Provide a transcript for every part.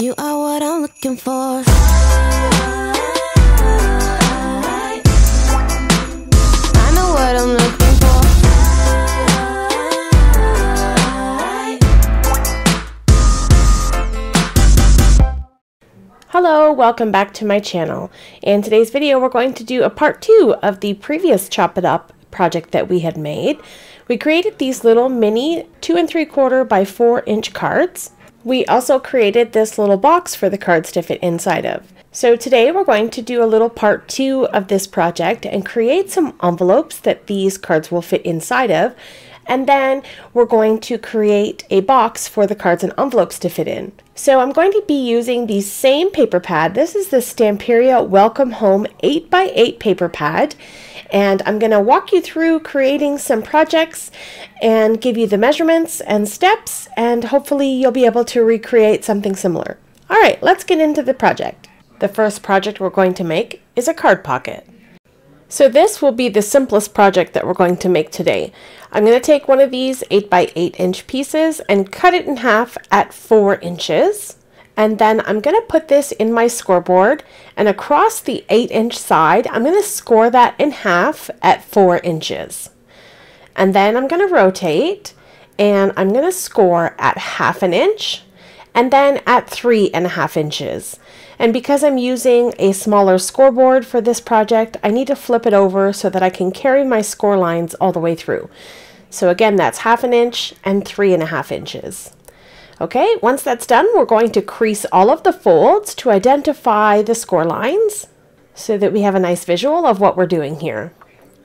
You are what I'm looking for. I know what I'm looking for. Hello, welcome back to my channel. In today's video, we're going to do a part 2 of the previous Chop It Up project that we had made. We created these little mini 2 3/4 by 4 inch cards. We also created this little box for the cards to fit inside of. So today we're going to do a little part 2 of this project and create some envelopes that these cards will fit inside of. And then we're going to create a box for the cards and envelopes to fit in. So I'm going to be using the same paper pad. This is the Stamperia Welcome Home 8x8 paper pad. And I'm going to walk you through creating some projects and give you the measurements and steps, and hopefully you'll be able to recreate something similar. All right, let's get into the project. The first project we're going to make is a card pocket. So this will be the simplest project that we're going to make today. I'm going to take one of these 8x8 inch pieces and cut it in half at 4 inches. And then I'm going to put this in my scoreboard, and across the 8-inch side, I'm going to score that in half at 4 inches. And then I'm going to rotate, and I'm going to score at 1/2 inch, and then at 3.5 inches. And because I'm using a smaller scoreboard for this project, I need to flip it over so that I can carry my score lines all the way through. So again, that's 1/2 inch and 3.5 inches. Okay, once that's done, we're going to crease all of the folds to identify the score lines so that we have a nice visual of what we're doing here.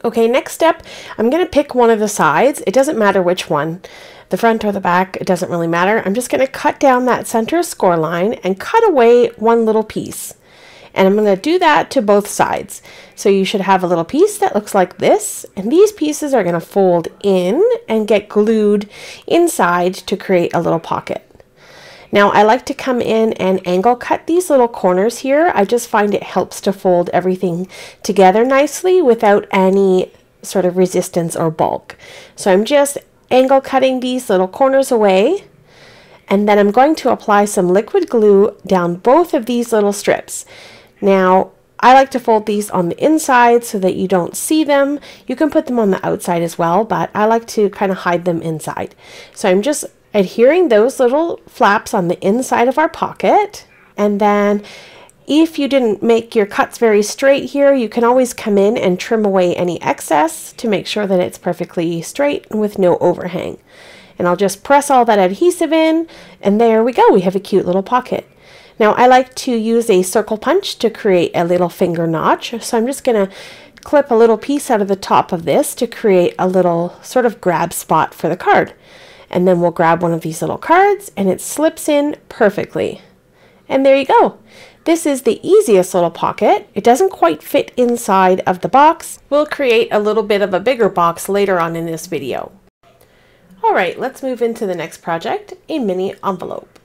Okay, next step, I'm going to pick one of the sides. It doesn't matter which one, the front or the back, it doesn't really matter. I'm just going to cut down that center score line and cut away one little piece. And I'm going to do that to both sides. So you should have a little piece that looks like this, and these pieces are going to fold in and get glued inside to create a little pocket. Now I like to come in and angle cut these little corners here. I just find it helps to fold everything together nicely without any sort of resistance or bulk. So I'm just angle cutting these little corners away, and then I'm going to apply some liquid glue down both of these little strips. Now, I like to fold these on the inside so that you don't see them. You can put them on the outside as well, but I like to kind of hide them inside. So I'm just adhering those little flaps on the inside of our pocket. And then if you didn't make your cuts very straight here, you can always come in and trim away any excess to make sure that it's perfectly straight and with no overhang. And I'll just press all that adhesive in, and there we go. We have a cute little pocket. Now I like to use a circle punch to create a little finger notch. So I'm just going to clip a little piece out of the top of this to create a little sort of grab spot for the card. And then we'll grab one of these little cards, and it slips in perfectly. And there you go. This is the easiest little pocket. It doesn't quite fit inside of the box. We'll create a little bit of a bigger box later on in this video. All right, let's move into the next project, a mini envelope.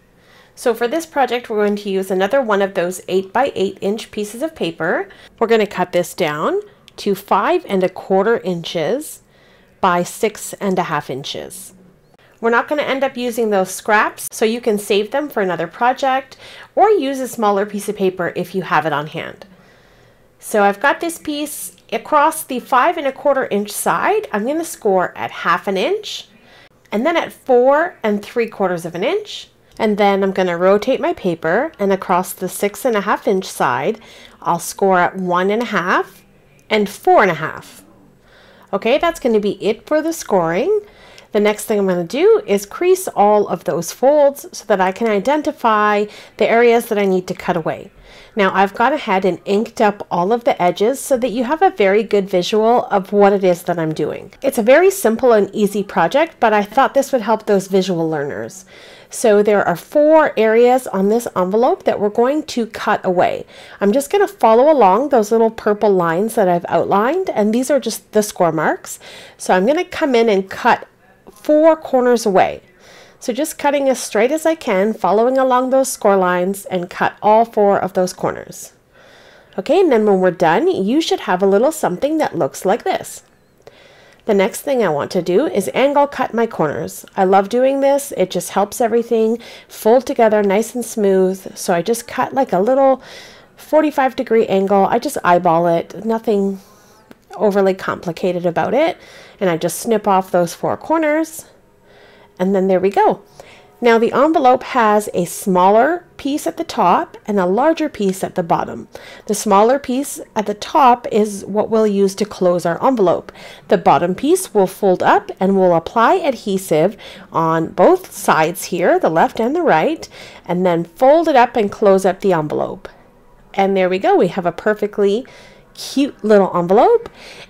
So for this project, we're going to use another one of those 8x8 inch pieces of paper. We're going to cut this down to 5 1/4 inches by 6.5 inches. We're not going to end up using those scraps, so you can save them for another project or use a smaller piece of paper if you have it on hand. So I've got this piece across the 5 1/4 inch side. I'm going to score at 1/2 inch, and then at 4 3/4 inch. And then I'm going to rotate my paper, and across the 6.5 inch side, I'll score at 1.5 and 4.5. Okay, that's going to be it for the scoring. The next thing I'm going to do is crease all of those folds so that I can identify the areas that I need to cut away. Now I've gone ahead and inked up all of the edges so that you have a very good visual of what it is that I'm doing. It's a very simple and easy project, but I thought this would help those visual learners. So there are 4 areas on this envelope that we're going to cut away. I'm just going to follow along those little purple lines that I've outlined, and these are just the score marks. So I'm going to come in and cut 4 corners away. So just cutting as straight as I can, following along those score lines, and cut all 4 of those corners. Okay, and then when we're done, you should have a little something that looks like this. The next thing I want to do is angle cut my corners. I love doing this. It just helps everything fold together nice and smooth. So I just cut like a little 45-degree angle. I just eyeball it, nothing overly complicated about it. And I just snip off those 4 corners. And then there we go. Now the envelope has a smaller piece at the top and a larger piece at the bottom. The smaller piece at the top is what we'll use to close our envelope. The bottom piece will fold up and we'll apply adhesive on both sides here, the left and the right, and then fold it up and close up the envelope. And there we go. We have a perfectly cute little envelope.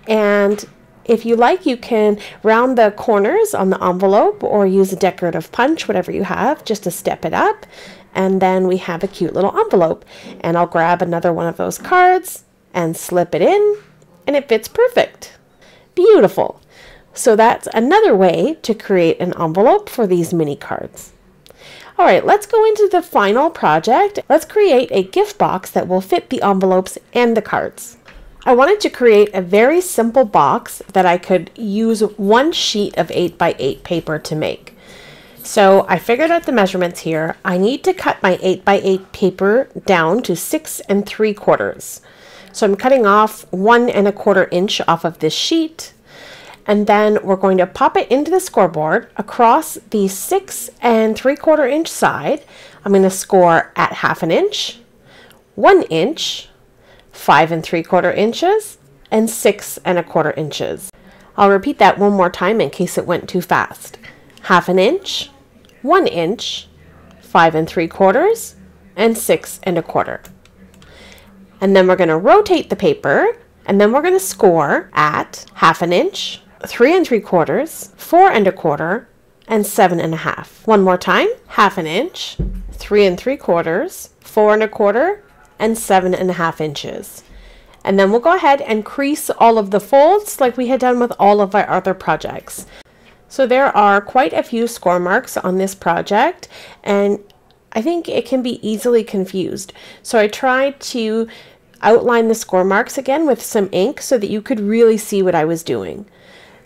And if you like, you can round the corners on the envelope or use a decorative punch, whatever you have, just to step it up. And then we have a cute little envelope. And I'll grab another one of those cards and slip it in, and it fits perfect. Beautiful. So that's another way to create an envelope for these mini cards. All right, let's go into the final project. Let's create a gift box that will fit the envelopes and the cards. I wanted to create a very simple box that I could use 1 sheet of 8x8 paper to make. So I figured out the measurements here. I need to cut my 8x8 paper down to 6 3/4. So I'm cutting off 1 1/4 inch off of this sheet. And then we're going to pop it into the scoreboard across the 6 3/4 inch side. I'm going to score at 1/2 inch, 1 inch, 5 3/4 inches, and 6 1/4 inches. I'll repeat that one more time in case it went too fast. 1/2 inch, 1 inch, 5 3/4, and 6 1/4. And then we're going to rotate the paper, and then we're going to score at 1/2 inch, 3 3/4, 4 1/4, and 7 1/2. One more time. 1/2 inch, 3 3/4, 4 1/4, and 7 1/2 inches. And then we'll go ahead and crease all of the folds like we had done with all of our other projects. So there are quite a few score marks on this project, and I think it can be easily confused. So I tried to outline the score marks again with some ink so that you could really see what I was doing.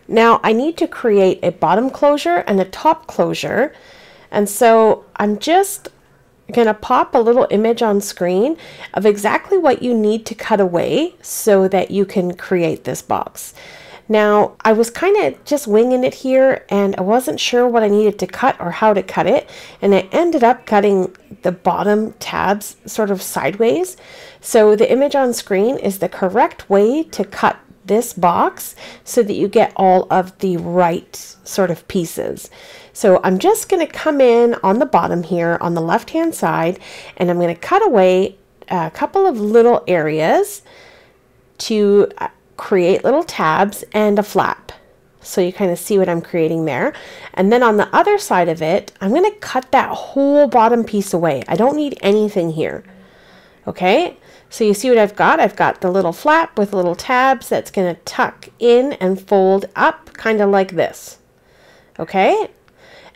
Now I need to create a bottom closure and a top closure, and so I'm just going to pop a little image on screen of exactly what you need to cut away so that you can create this box. Now, I was kind of just winging it here, and I wasn't sure what I needed to cut or how to cut it, and I ended up cutting the bottom tabs sort of sideways. So the image on screen is the correct way to cut this box so that you get all of the right sort of pieces. So I'm just going to come in on the bottom here on the left hand side, and I'm going to cut away a couple of little areas to create little tabs and a flap. So you kind of see what I'm creating there. And then on the other side of it, I'm going to cut that whole bottom piece away. I don't need anything here. Okay, so you see what I've got? I've got the little flap with little tabs that's going to tuck in and fold up kind of like this. Okay,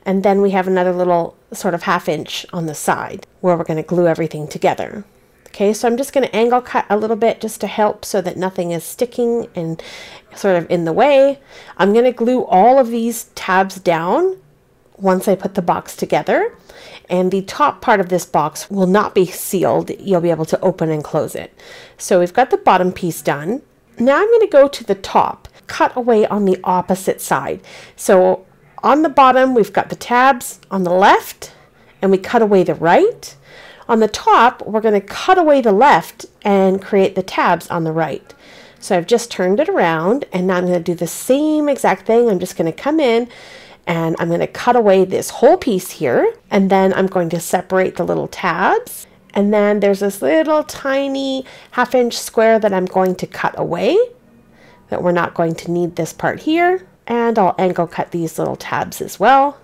and then we have another little sort of 1/2 inch on the side where we're going to glue everything together. Okay, so I'm just going to angle cut a little bit just to help so that nothing is sticking and sort of in the way. I'm going to glue all of these tabs down once I put the box together, and the top part of this box will not be sealed. You'll be able to open and close it. So we've got the bottom piece done. Now I'm going to go to the top, cut away on the opposite side. So on the bottom, we've got the tabs on the left, and we cut away the right. On the top, we're going to cut away the left and create the tabs on the right. So I've just turned it around, and now I'm going to do the same exact thing. I'm just going to come in, and I'm going to cut away this whole piece here, and then I'm going to separate the little tabs. And then there's this little tiny 1/2 inch square that I'm going to cut away, that we're not going to need this part here. And I'll angle cut these little tabs as well.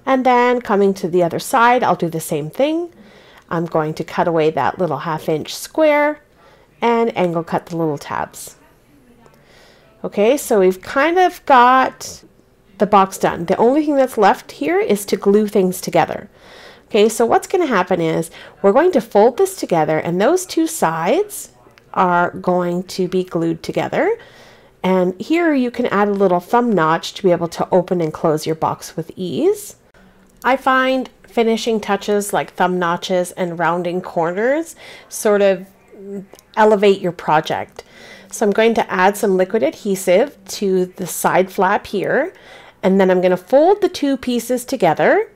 And then coming to the other side, I'll do the same thing. I'm going to cut away that little 1/2 inch square and angle cut the little tabs. Okay, so we've kind of got the box done. The only thing that's left here is to glue things together. Okay, so what's going to happen is we're going to fold this together, and those two sides are going to be glued together. And here you can add a little thumb notch to be able to open and close your box with ease. I find finishing touches like thumb notches and rounding corners sort of elevate your project. So I'm going to add some liquid adhesive to the side flap here, and then I'm going to fold the two pieces together,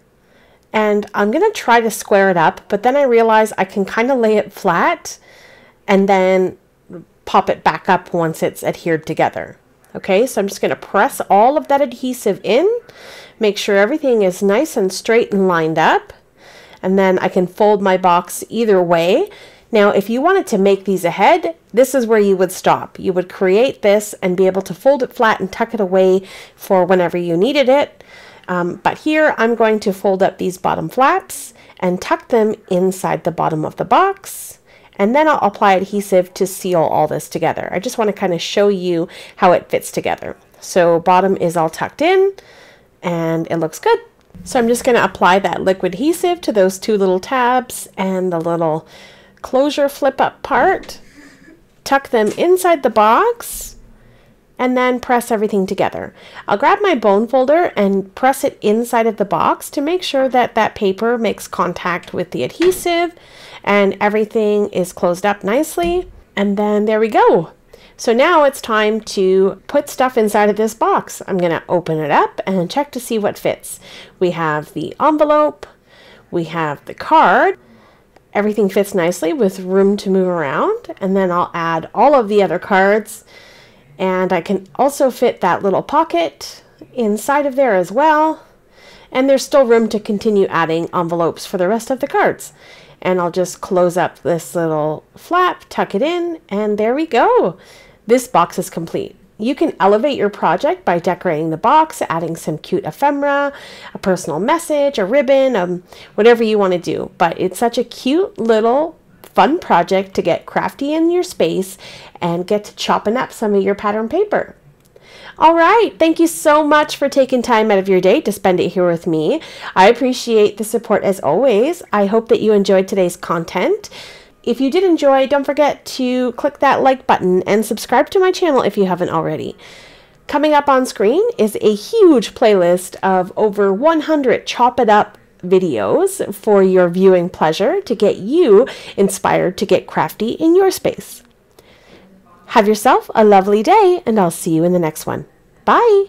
and I'm going to try to square it up, but then I realize I can kind of lay it flat and then pop it back up once it's adhered together. Okay, so I'm just going to press all of that adhesive in, make sure everything is nice and straight and lined up, and then I can fold my box either way. Now, if you wanted to make these ahead, this is where you would stop. You would create this and be able to fold it flat and tuck it away for whenever you needed it. But here I'm going to fold up these bottom flaps and tuck them inside the bottom of the box. And then I'll apply adhesive to seal all this together. I just want to kind of show you how it fits together. So bottom is all tucked in and it looks good. So I'm just going to apply that liquid adhesive to those two little tabs and the little closure flip up part. Tuck them inside the box and then press everything together. I'll grab my bone folder and press it inside of the box to make sure that that paper makes contact with the adhesive and everything is closed up nicely. And then there we go. So now it's time to put stuff inside of this box. I'm going to open it up and check to see what fits. We have the envelope, we have the card. Everything fits nicely with room to move around. And then I'll add all of the other cards. And I can also fit that little pocket inside of there as well. And there's still room to continue adding envelopes for the rest of the cards. And I'll just close up this little flap, tuck it in, and there we go. This box is complete. You can elevate your project by decorating the box, adding some cute ephemera, a personal message, a ribbon, whatever you want to do. But it's such a cute little fun project to get crafty in your space and get to chopping up some of your pattern paper. All right, thank you so much for taking time out of your day to spend it here with me. I appreciate the support as always. I hope that you enjoyed today's content. If you did enjoy, don't forget to click that like button and subscribe to my channel if you haven't already. Coming up on screen is a huge playlist of over 100 Chop It Up videos for your viewing pleasure to get you inspired to get crafty in your space. Have yourself a lovely day, and I'll see you in the next one. Bye!